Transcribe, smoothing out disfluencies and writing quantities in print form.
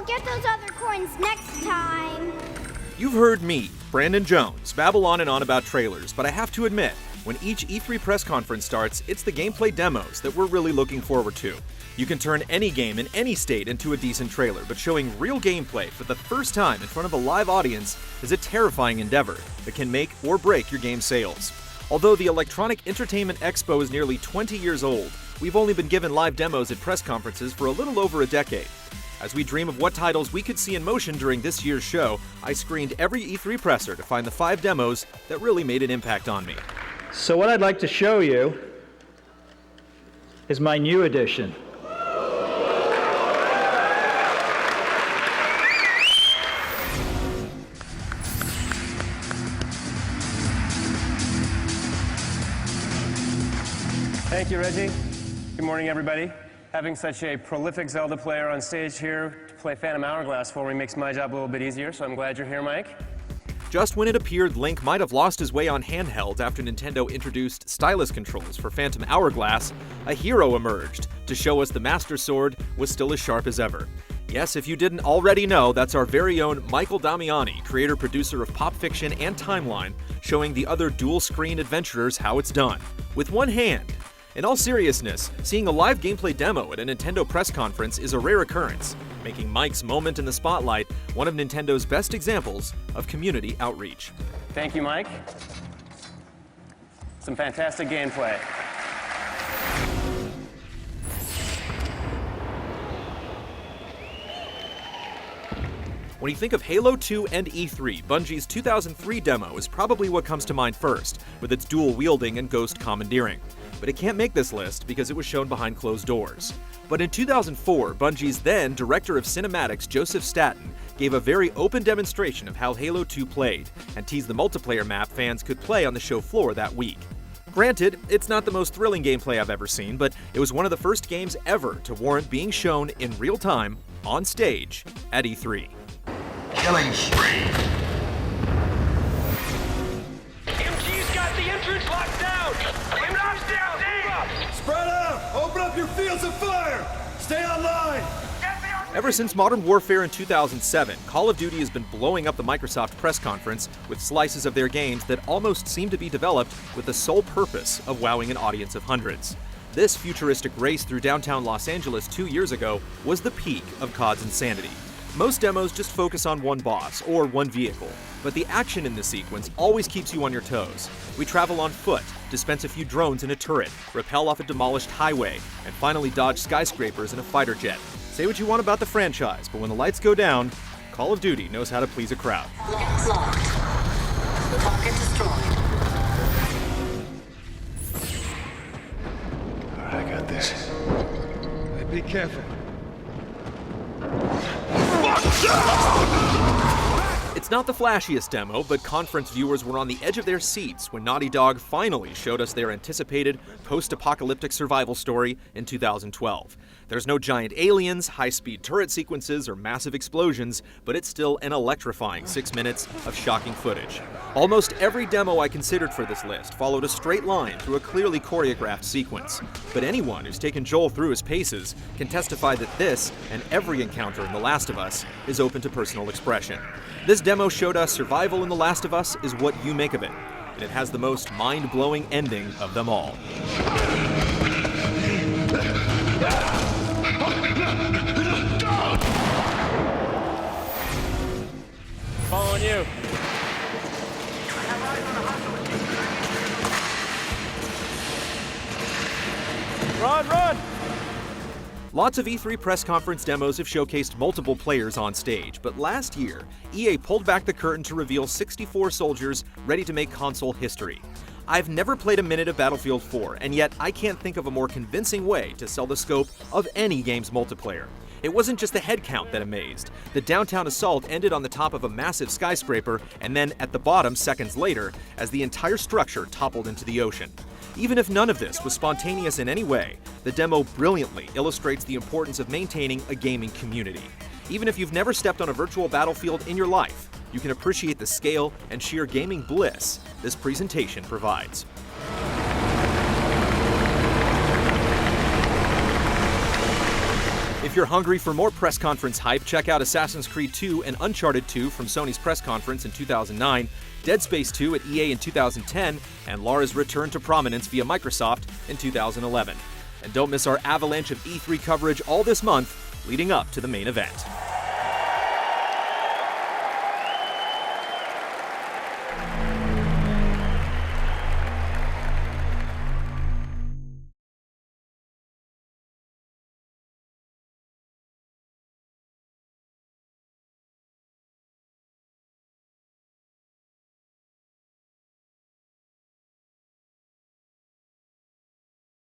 we'll get those other coins next time. You've heard me, Brandon Jones, babble on and on about trailers, but I have to admit, when each E3 press conference starts, it's the gameplay demos that we're really looking forward to. You can turn any game in any state into a decent trailer, but showing real gameplay for the first time in front of a live audience is a terrifying endeavor that can make or break your game's sales. Although the Electronic Entertainment Expo is nearly 20 years old, we've only been given live demos at press conferences for a little over a decade. As we dream of what titles we could see in motion during this year's show, I screened every E3 presser to find the 5 demos that really made an impact on me. So what I'd like to show you is my new edition. Thank you, Reggie. Good morning, everybody. Having such a prolific Zelda player on stage here to play Phantom Hourglass for me makes my job a little bit easier, so I'm glad you're here, Mike. Just when it appeared Link might have lost his way on handheld after Nintendo introduced stylus controls for Phantom Hourglass, a hero emerged to show us the Master Sword was still as sharp as ever. Yes, if you didn't already know, that's our very own Michael Damiani, creator-producer of Pop Fiction and Timeline, showing the other dual-screen adventurers how it's done, with one hand. In all seriousness, seeing a live gameplay demo at a Nintendo press conference is a rare occurrence, making Mike's moment in the spotlight one of Nintendo's best examples of community outreach. Thank you, Mike. Some fantastic gameplay. When you think of Halo 2 and E3, Bungie's 2003 demo is probably what comes to mind first, with its dual wielding and ghost commandeering. But it can't make this list because it was shown behind closed doors. But in 2004, Bungie's then Director of Cinematics, Joseph Staten, gave a very open demonstration of how Halo 2 played, and teased the multiplayer map fans could play on the show floor that week. Granted, it's not the most thrilling gameplay I've ever seen, but it was one of the first games ever to warrant being shown in real time, on stage, at E3. Killing spree. MG's got the entrance locked down! Spread out! Open up your fields of fire! Stay online! Ever since Modern Warfare in 2007, Call of Duty has been blowing up the Microsoft press conference with slices of their games that almost seem to be developed with the sole purpose of wowing an audience of hundreds. This futuristic race through downtown Los Angeles 2 years ago was the peak of COD's insanity. Most demos just focus on one boss or one vehicle, but the action in this sequence always keeps you on your toes. We travel on foot, dispense a few drones in a turret, rappel off a demolished highway, and finally dodge skyscrapers in a fighter jet. Say what you want about the franchise, but when the lights go down, Call of Duty knows how to please a crowd. Target's locked. Target destroyed. I got this. Hey, be careful. It's not the flashiest demo, but conference viewers were on the edge of their seats when Naughty Dog finally showed us their anticipated post-apocalyptic survival story in 2012. There's no giant aliens, high-speed turret sequences, or massive explosions, but it's still an electrifying 6 minutes of shocking footage. Almost every demo I considered for this list followed a straight line through a clearly choreographed sequence, but anyone who's taken Joel through his paces can testify that this, and every encounter in The Last of Us, is open to personal expression. This demo showed us survival in The Last of Us is what you make of it, and it has the most mind-blowing ending of them all. Following you. Run, run! Lots of E3 press conference demos have showcased multiple players on stage, but last year, EA pulled back the curtain to reveal 64 soldiers ready to make console history. I've never played a minute of Battlefield 4, and yet I can't think of a more convincing way to sell the scope of any game's multiplayer. It wasn't just the head count that amazed. The downtown assault ended on the top of a massive skyscraper, and then at the bottom seconds later, as the entire structure toppled into the ocean. Even if none of this was spontaneous in any way, the demo brilliantly illustrates the importance of maintaining a gaming community. Even if you've never stepped on a virtual battlefield in your life, you can appreciate the scale and sheer gaming bliss this presentation provides. If you're hungry for more press conference hype, check out Assassin's Creed 2 and Uncharted 2 from Sony's press conference in 2009, Dead Space 2 at EA in 2010, and Lara's return to prominence via Microsoft in 2011. And don't miss our avalanche of E3 coverage all this month leading up to the main event.